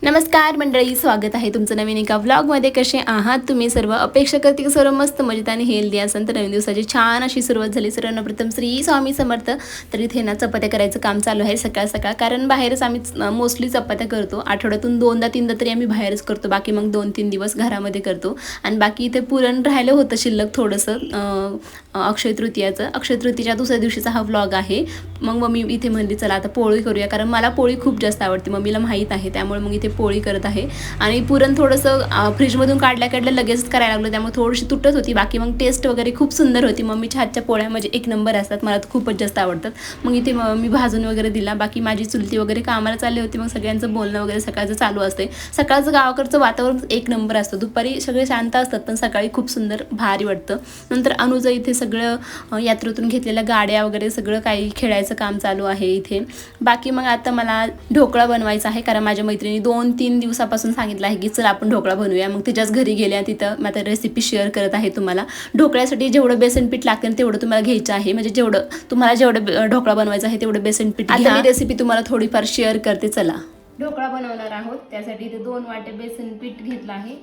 नमस्कार मंडळी, स्वागत आहे तुमचं नवीन एका व्लॉगमध्ये. कसे आहात तुम्ही सर्व? अपेक्षा करते की सर्व मस्त मजेत आणि हेल्दी असेल. तर नवीन दिवसाची छान अशी सुरुवात झाली. सर्वांना प्रथम श्री स्वामी समर्थ. तर इथे ना चपात्या करायचं काम चालू आहे सकाळ सकाळ, कारण बाहेरच आम्ही मोस्टली चपात्या करतो. आठवड्यातून 2दा-3दा तरी आम्ही बाहेरच करतो, बाकी मग 2-3 दिवस घरामध्ये करतो. आणि बाकी इथे पुरण राहिलं होतं शिल्लक थोडंसं अक्षय तृतीयाचं. अक्षय तृतीच्या दुसऱ्या दिवशीचा हा व्लॉग आहे. मग मम्मी इथे म्हणली चला आता पोळी करूया, कारण मला पोळी खूप जास्त आवडते, मम्मीला माहीत आहे. त्यामुळे मग इथे पोळी करत आहे. आणि पुरण थोडंसं फ्रीजमधून काढल्या लगेच करायला लागलं, त्यामुळे थोडीशी तुटत होती. बाकी मग टेस्ट वगैरे खूप सुंदर होती. मम्मीच्या हातच्या पोळ्या म्हणजे एक नंबर असतात, मला तर खूपच जास्त आवडतात. मग इथे मी भाजून वगैरे दिला. बाकी माझी चुलती वगैरे कामाला चालली होती. मग सगळ्यांचं बोलणं वगैरे सकाळचं चालू असते. सकाळचं गावाकडचं वातावरण एक नंबर असतं. दुपारी सगळे शांत असतात, पण सकाळी खूप सुंदर भारी वाटतं. नंतर अनुचं इथे सगळं यात्रेतून घेतलेल्या गाड्या वगैरे सगळं काही खेळायचं काम चालू आहे इथे. बाकी मग आता मला ढोकळा बनवायचा आहे, कारण माझ्या मैत्रिणी 2-3 दिवसापासून सांगितलं आहे की चला आपण ढोकळा बनवूया. मग तिच्याच घरी गेल्या, तिथं मी आता रेसिपी शेअर करत आहे तुम्हाला. ढोकळ्यासाठी जेवढं बेसन पीठ लागतं तेवढं तुम्हाला घ्यायचं आहे, म्हणजे जेवढं ढोकळा बनवायचं आहे तेवढं बेसन पीठ. आता मी रेसिपी तुम्हाला थोडीफार शेअर करते. चला, ढोकळा बनवणार आहोत. त्यासाठी इथे 2 वाटे बेसन पीठ घेतलं आहे.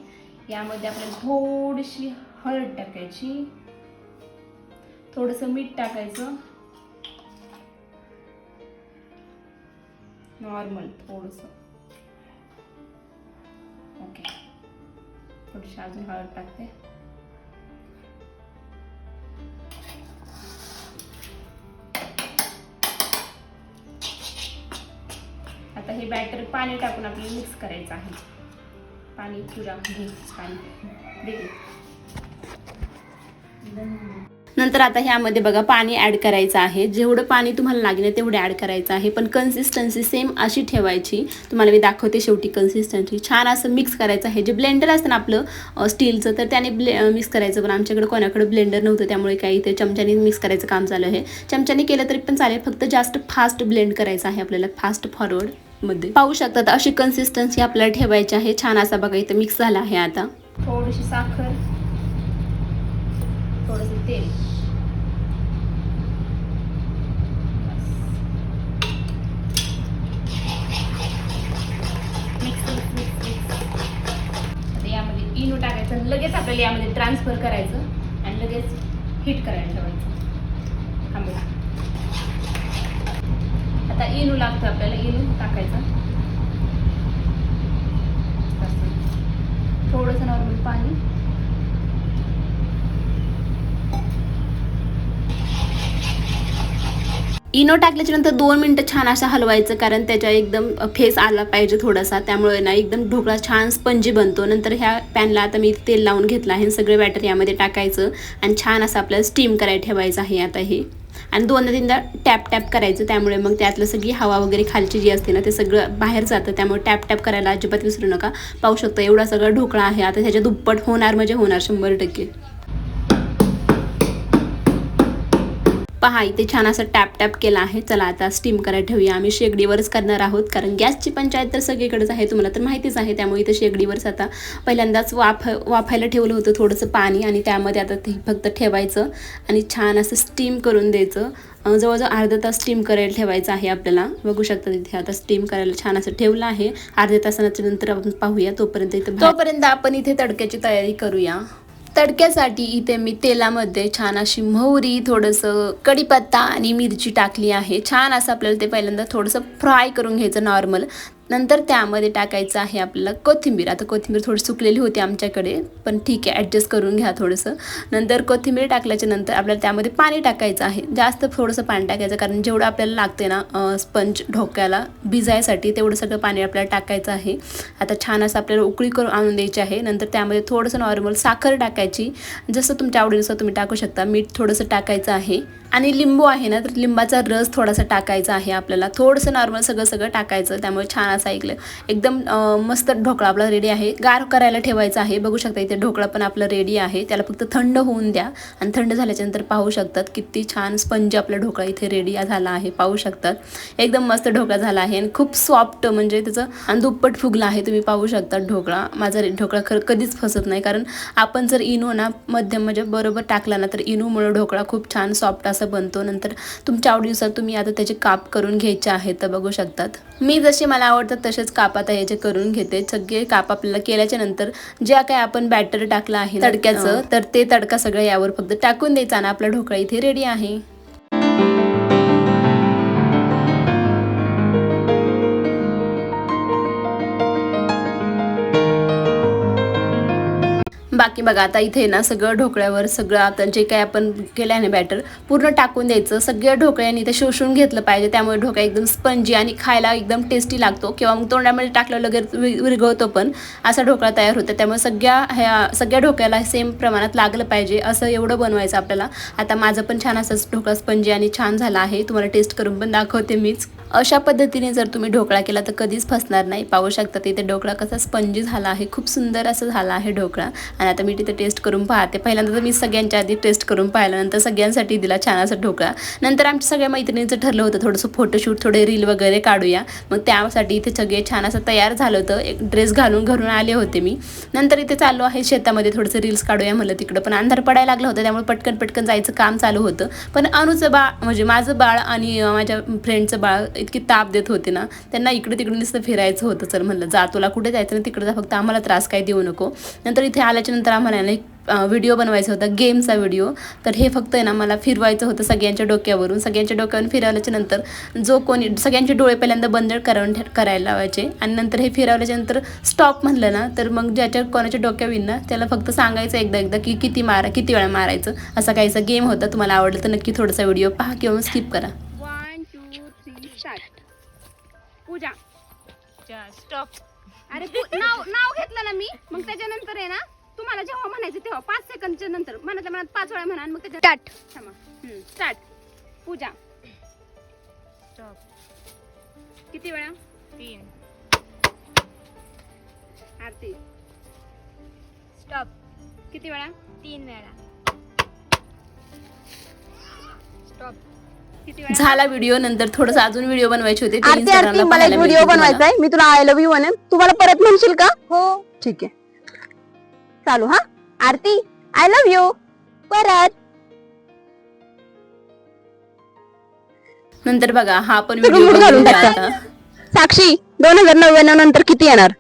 यामध्ये आपल्याला थोडीशी हळद टाकायची, थोडंसं मीठ टाकायचं, नॉर्मल थोडंसं. ओके, थोडीशी अजून हळद टाकते. आता हे बॅटर पाणी टाकून आपल्याला मिक्स करायचं आहे. पाणी पुरा पाणी. नंतर आता ह्यामध्ये बघा पाणी ॲड करायचं आहे. जेवढं पाणी तुम्हाला लागेल तेवढं ॲड करायचं आहे, पण कन्सिस्टन्सी सेम अशी ठेवायची. तुम्हाला मी दाखवते शेवटी कन्सिस्टन्सी. छान असं मिक्स करायचं आहे. जे ब्लेंडर असतं ना आपलं स्टीलचं, तर त्याने मिक्स करायचं. पण आमच्याकडे कोणाकडे ब्लेंडर नव्हतं, त्यामुळे काही ते चमच्याने मिक्स करायचं काम चालू आहे. चमच्याने केलं तरी पण चालेल, फक्त जास्त फास्ट ब्लेंड करायचं आहे आपल्याला, फास्ट फॉरवर्ड मध्ये. पाहू शकतात अशी कन्सिस्टन्सी आपल्याला ठेवायची आहे. छान असा बघा इथं मिक्स झाला आहे. आता थोडीशी साखर, थोडंसं तेल, इनो टाकायचं. लगेच आपल्याला यामध्ये ट्रान्सफर करायचं आणि लगेच हीट करायला ठेवायचं. आता इनो लागतो आपल्याला, इनो टाकायचं. थोडंसं नॉर्मल पाणी, इनो टाकल्याच्या नंतर 2 मिनटं छान असं हलवायचं, कारण त्याच्या एकदम फेस आला पाहिजे थोडासा. त्यामुळे ना एकदम ढोकळा छान स्पंजी बनतो. नंतर ह्या पॅनला आता मी तेल लावून घेतलं आहे. सगळे बॅटर यामध्ये टाकायचं आणि छान असं आपल्याला स्टीम करायला ठेवायचं आहे आता हे. आणि 2दा-3दा टॅप करायचं, त्यामुळे मग त्यातलं सगळी हवा वगैरे खालची जी असते ना ते सगळं बाहेर जातं. त्यामुळे टॅप करायला अजिबात विसरू नका. पाहू शकता एवढा सगळा ढोकळा आहे. आता त्याच्या दुप्पट होणार म्हणजे होणार 100%. पहा इथे छान असं टॅप केला आहे. चला आता स्टीम करायला ठेवूया. आम्ही शेगडीवरच करणार आहोत, कारण गॅसची पंचायत तर सगळीकडेच आहे, तुम्हाला तर माहितीच आहे. त्यामुळे इथे शेगडीवरच आता पहिल्यांदाच वाफायला ठेवलं होतं थोडंसं पाणी, आणि त्यामध्ये आता ते फक्त ठेवायचं आणि छान असं स्टीम करून द्यायचं. जवळजवळ अर्धा तास स्टीम करायला ठेवायचं आहे आपल्याला. बघू शकता तिथे आता स्टीम करायला छान असं ठेवलं आहे. अर्ध्या तासाच्या नंतर आपण पाहूया. तोपर्यंत आपण इथे तडक्याची तयारी करूया. तडक्यासाठी इथे मी तेलामध्ये छान अशी मोहरी, थोडंसं कढीपत्ता आणि मिरची टाकली आहे. छान असं आपल्याला ते पहिल्यांदा थोडंसं फ्राय करून घ्यायचं नॉर्मल. नंतर त्यामध्ये टाकायचं आहे आपल्याला कोथिंबीर. आता कोथिंबीर थोडी सुकलेली होती आमच्याकडे, पण ठीक आहे, ॲडजस्ट करून घ्या थोडंसं. नंतर कोथिंबीर टाकल्याच्या नंतर आपल्याला त्यामध्ये पाणी टाकायचं आहे. जास्त थोडंसं पाणी टाकायचं, कारण जेवढं आपल्याला लागते ना स्पंज ढोक्याला भिजायसाठी तेवढं सगळं पाणी आपल्याला टाकायचं आहे. आता छान असं आपल्याला उकळी करून आणून द्यायची आहे. नंतर त्यामध्ये थोडंसं नॉर्मल साखर टाकायची, जसं तुमच्या आवडीनुसार तुम्ही टाकू शकता. मीठ थोडंसं टाकायचं आहे. आणि लिंबू आहे ना, तर लिंबाचा रस थोडासा टाकायचा आहे आपल्याला. थोडंसं नॉर्मल सगळं टाकायचं. त्यामुळे छान असं एकदम मस्त ढोकळा आपला रेडी आहे. गार करायला ठेवायचा आहे. बघू शकता इथे ढोकळा पण आपला रेडी आहे. त्याला फक्त थंड होऊन द्या, आणि थंड झाल्याच्यानंतर पाहू शकतात किती छान स्पंज आपला ढोकळा इथे रेडी झाला आहे. पाहू शकतात एकदम मस्त ढोकळा झाला आहे आणि खूप सॉफ्ट, म्हणजे त्याचं आणि दुप्पट फुगला आहे. तुम्ही पाहू शकता ढोकळा. माझा ढोकळा कधीच फसत नाही, कारण आपण जर इनो ना मध्यम म्हणजे बरोबर टाकला ना, तर इनोमुळे ढोकळा खूप छान सॉफ्ट असं असा बनतो. नंतर तुमच्या आवडीनुसार तुम्ही आता त्याचे काप करून घ्यायचे आहेत. तर बघू शकतात मी जसे मला आवडतात तसेच काप आता याचे करून घेते. सगळे काप आपल्याला केल्याच्या नंतर ज्या काय आपण बॅटर टाकलं आहे तडक्याचं तर ते तडका सगळं यावर फक्त टाकून द्यायचा आणि आपला ढोकळा इथे रेडी आहे. बाकी बघा आता इथे ना सगळं ढोकळ्यावर सगळं आता जे काही आपण केलं आहे ना बॅटर पूर्ण टाकून द्यायचं. सगळ्या ढोकळ्यांनी ते शोषून घेतलं पाहिजे. त्यामुळे ढोकळा एकदम स्पंजी आणि खायला एकदम टेस्टी लागतो किंवा मग तोंडामध्ये टाकलं लगेच विरघळतो पण असा ढोकळा तयार होतो. त्यामुळे सगळ्या ढोकळ्याला सेम प्रमाणात लागलं पाहिजे असं एवढं बनवायचं आपल्याला. आता माझं पण छान असंच ढोकळा स्पंजी आणि छान झाला आहे. तुम्हाला टेस्ट करून पण दाखवते मीच. अशा पद्धतीने जर तुम्ही ढोकळा केला तर कधीच फसणार नाही. पाहू शकता तिथे ढोकळा कसा स्पंजी झाला आहे. खूप सुंदर असं झाला आहे ढोकळा. आणि आता मी तिथे टेस्ट करून पाहते. पहिल्यांदा तर मी सगळ्यांच्या आधी टेस्ट करून पाहिलं, नंतर सगळ्यांसाठी दिला छान असा ढोकळा. नंतर आमच्या सगळ्या मैत्रिणींचं ठरलं होतं थोडंसं फोटोशूट थोडे रील वगैरे काढूया. मग त्यासाठी इथे सगळे छान असं तयार झालं होतं. एक ड्रेस घरून आले होते मी. नंतर इथे चाललो आहे शेतामध्ये थोडंसं रील्स काढूया म्हणलं. तिकडं पण अंधार पडायला लागलं होतं त्यामुळे पटकन जायचं काम चालू होतं. पण अनुचं बाळ म्हणजे माझं बाळ आणि माझ्या फ्रेंडचं बाळ इतकी ताप देत होते ना, त्यांना इकडे तिकडे नुसतं फिरायचं होतं. चल म्हणलं जा तुला कुठे जायचं ना तिकडे जा, फक्त आम्हाला त्रास काय देऊ नको. नंतर इथे आल्याच्या नंतर आम्हाला व्हिडिओ बनवायचा होता गेमचा व्हिडिओ. तर हे फक्त आहे ना मला फिरवायचं होतं सगळ्यांच्या डोक्यावरून फिरवल्याच्या नंतर जो कोणी सगळ्यांचे डोळे पहिल्यांदा बंद करायला लावायचे आणि नंतर हे फिरवल्याच्या नंतर स्टॉप म्हणलं ना तर मग ज्याच्या कोणाच्या डोक्यावर येईल ना त्याला फक्त सांगायचं एकदा की किती वेळा मारायचं. असा काहीसा गेम होता. तुम्हाला आवडलं तर नक्की थोडासा व्हिडिओ पहा किंवा स्किप करा. 1 2 3 स्टार्ट. पूजा स्टॉप. अरे नाव घेतलं ना मी, मग त्याच्यानंतर आहे ना तुम्हाला जेव्हा म्हणायचं तेव्हा 5 सेकंदच्या नंतर मनातल्या मनात 5 वेळा म्हणा. मग त्याच्या स्टार्ट. स्टार्ट. पूजा स्टॉप. किती वेळा? 3. आरती स्टॉप. किती वेळा? 3 वेळा. स्टॉप. किती वेळा? झाला व्हिडिओ. नंतर थोडंसं अजून व्हिडिओ बनवायचे होते. ते आरती Instagramला मला पाहायला एक व्हिडिओ मिळतील बनवायचा आहे. मी तुला आय लव्ह यू म्हणेन, तू मला परत म्हणशील का? हो. ठीक आहे चालू. हा आरती आय लव्ह यू परत. नंतर बघा हा पण सगळं व्हिडिओ मूड घालून बनवून टाकता. आता. साक्षी 2099 नंतर किती येणार?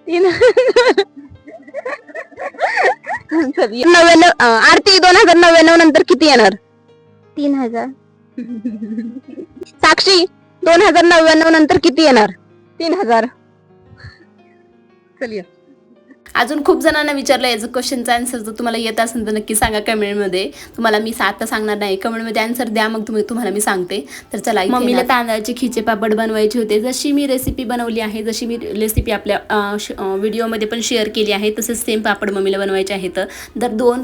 99. आरती 2099 नंतर किती येणार? 3000. साक्षी 2099 नंतर किती येणार? 3000. चलिए. अजून खूप जणांना विचारलं याचं क्वेश्चनचा आन्सर जर तुम्हाला येत असेल तर नक्की सांगा कमेंटमध्ये. तुम्हाला मी आता सांगणार नाही, कमेंटमध्ये आन्सर द्या मग तुम्हाला मी सांगते. तर चला मम्मीला तांदळाचे खिचे पापड बनवायचे होते. जशी मी रेसिपी बनवली आहे, जशी मी रेसिपी आपल्या व्हिडिओमध्ये पण शेअर केली आहे तसेच सेम पापड मम्मीला बनवायचे आहेत. तर 2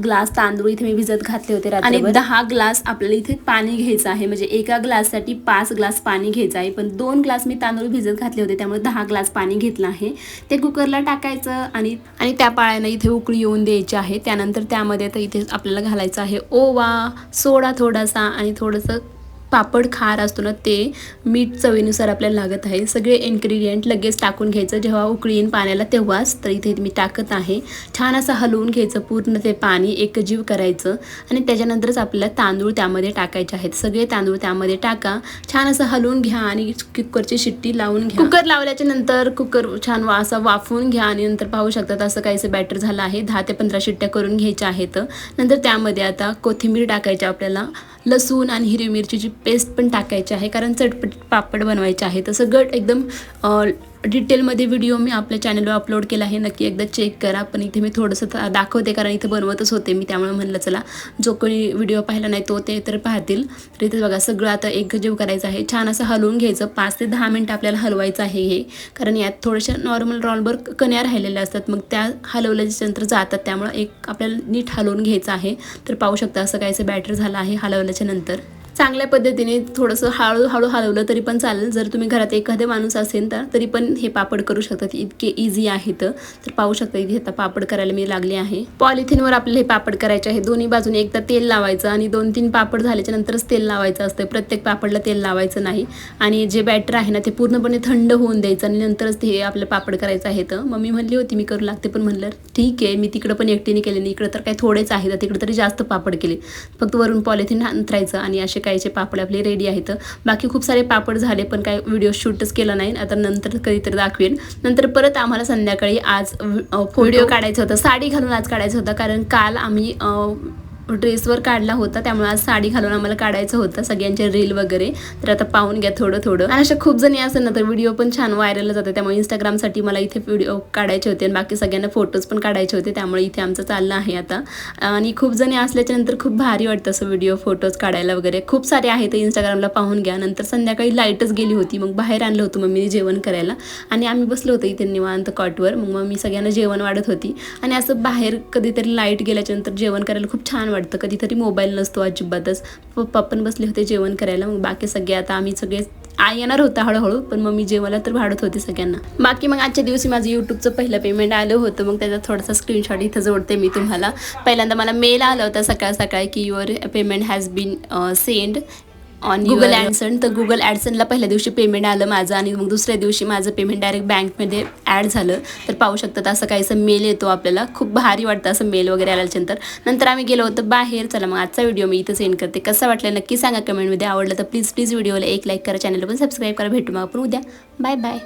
ग्लास तांदूळ इथे मी भिजत घातले होते आणि 10 ग्लास आपल्याला इथे पाणी घ्यायचं आहे. म्हणजे एका ग्लाससाठी 5 ग्लास पाणी घ्यायचं आहे. पण 2 ग्लास मी तांदूळ भिजत घातले होते त्यामुळे 10 ग्लास पाणी घेतलं आहे. ते कुकरला टाकायचं आणि त्या पाण्याने इथे उकळी येऊन द्यायची आहे. त्यानंतर त्यामध्ये आता इथे आपल्याला घालायचं आहे ओवा, सोडा थोडासा आणि थोडंसं पापड खार असतो ना ते, मीठ चवीनुसार आपल्याला लागत आहे. सगळे इन्ग्रेडियंट लगेच टाकून घ्यायचं जेव्हा उकळी येईन पाण्याला तेव्हाच. तर इथे मी टाकत आहे. छान असं हलवून घ्यायचं पूर्ण ते पाणी एकजीव करायचं आणि त्याच्यानंतरच आपल्याला तांदूळ त्यामध्ये टाकायचे आहेत. सगळे तांदूळ त्यामध्ये टाका, छान असं हलवून घ्या आणि कुकरची शिट्टी लावून घ्या. कुकर लावल्याच्या नंतर कुकर छान असा वाफवून घ्या आणि नंतर पाहू शकतात असं काहीसं बॅटर झालं आहे. 10 ते 15 शिट्ट्या करून घ्यायच्या आहेत. नंतर त्यामध्ये आता कोथिंबीर टाकायची आपल्याला, लसूण आणि हिरवी मिरचीची पेस्ट पण टाकायची आहे कारण चटपटीत पापड बनवायचे आहे. तर सगळं एकदम डिटेलमध्ये व्हिडिओ मी आपल्या चॅनलवर अपलोड केला आहे, नक्की एकदा चेक करा. पण इथे मी थोडंसं दाखवते कारण इथे बनवतच होते मी, त्यामुळे म्हणलं चला जो कोणी व्हिडिओ पाहिला नाही तो ते तर पाहतील. तर इथे बघा सगळं आता एकजीव करायचं आहे. छान असं हलवून घ्यायचं. 5 ते 10 मिनटं आपल्याला हलवायचं आहे हे, कारण यात थोड्याशा नॉर्मल रॉलवर कण्या राहिलेल्या असतात, मग त्या हलवल्याच्या नंतर जातात, त्यामुळे एक आपल्याला नीट हलवून घ्यायचं आहे. तर पाहू शकता असं काहीचं बॅटर झालं आहे हलवल्याच्या नंतर. चांगल्या पद्धतीने थोडंसं हळूहळू हलवलं तरी पण चालेल. जर तुम्ही घरात एखादे माणूस असेल तर तरी पण हे पापड करू शकतात. इतके इझी आहेत. तर पाहू शकता इथे आता पापड करायला मी लागले आहे. पॉलिथिनवर आपल्याला हे पापड करायचे आहे. दोन्ही बाजूने एकदा तेल लावायचं आणि 2-3 पापड झाल्याच्या नंतरच तेल लावायचं असतं. प्रत्येक पापडला तेल लावायचं नाही. आणि जे बॅटर आहे ना ते पूर्णपणे थंड होऊन द्यायचं आणि नंतरच ते आपलं पापड करायचं आहे. तर मम्मी म्हणली होती मी करू लागते, पण म्हणलं ठीक आहे, मी तिकडं पण एकटीने केले नाही, इकडं तर काही थोडेच आहे, तर तिकडं तरी जास्त पापड केले. फक्त वरून पॉलिथिन अंतरायचं आणि असे काहीचे पापड आपले रेडी आहेत. बाकी खूप सारे पापड झाले पण काय व्हिडिओ शूटच केला नाही. आता नंतर कधीतरी दाखवेन. नंतर परत आम्हाला संध्याकाळी आज व्हिडिओ काढायचा होता. साडी घालून आज काढायचा होता, कारण काल आम्ही ड्रेसवर काढला होता, त्यामुळे आज साडी घालून आम्हाला काढायचं होतं सगळ्यांचे रील वगैरे. तर आता पाहून घ्या थोडं. आणि अशा खूप जणी असेल ना तर व्हिडिओ पण छान व्हायरल जाते. त्यामुळे इंस्टाग्रामसाठी मला इथे व्हिडिओ काढायचे होते आणि बाकी सगळ्यांना फोटोज पण काढायचे होते. त्यामुळे इथे आमचं चाललं आहे आता. आणि खूप जणी असल्याच्या नंतर खूप भारी वाटतं असं व्हिडिओ फोटोज काढायला वगैरे. खूप सारे आहेत, इंस्टाग्रामला पाहून घ्या. नंतर संध्याकाळी लाईटच गेली होती, मग बाहेर आणलं होतं मम्मीने जेवण करायला आणि आम्ही बसलो होतो इथे निवांत कॉटवर. मग मम्मी सगळ्यांना जेवण वाढत होती. आणि असं बाहेर कधीतरी लाईट गेल्याच्या नंतर जेवण करायला खूप छान वाटतं. कधीतरी मोबाईल नसतो अजिबातच. पप्पा पण बसले होते जेवण करायला. मग बाकी सगळे आता आम्ही सगळे येणार होता हळूहळू, पण मम्मी जेवायला तर वाढत होती सगळ्यांना. बाकी मग आजच्या दिवशी माझं यूट्यूबचं पहिलं पेमेंट आलं होतं. मग त्याचा थोडासा स्क्रीनशॉट इथं जोडते मी तुम्हाला. पहिल्यांदा मला मेल आला होता सकाळी की your payment has been send on Google AdSense. तर गुगल ॲडसनला पहिल्या दिवशी पेमेंट आलं माझं आणि मग दुसऱ्या दिवशी माझं पेमेंट डायरेक्ट बँकमध्ये ॲड झालं. तर पाहू शकतात असं काहीसं मेल येतो आपल्याला. खूप भारी वाटतं असं मेल वगैरे आल्याच्यानंतर. नंतर आम्ही गेलो होतो बाहेर. चला मग आजचा व्हिडिओ मी इथं सेंड करते. कसा वाटला नक्की सांगा कमेंटमध्ये. आवडलं तर प्लीज व्हिडिओला एक लाईक करा, चॅनलला पण सबस्क्राईब करा. भेटू मग आपण उद्या. Bye bye.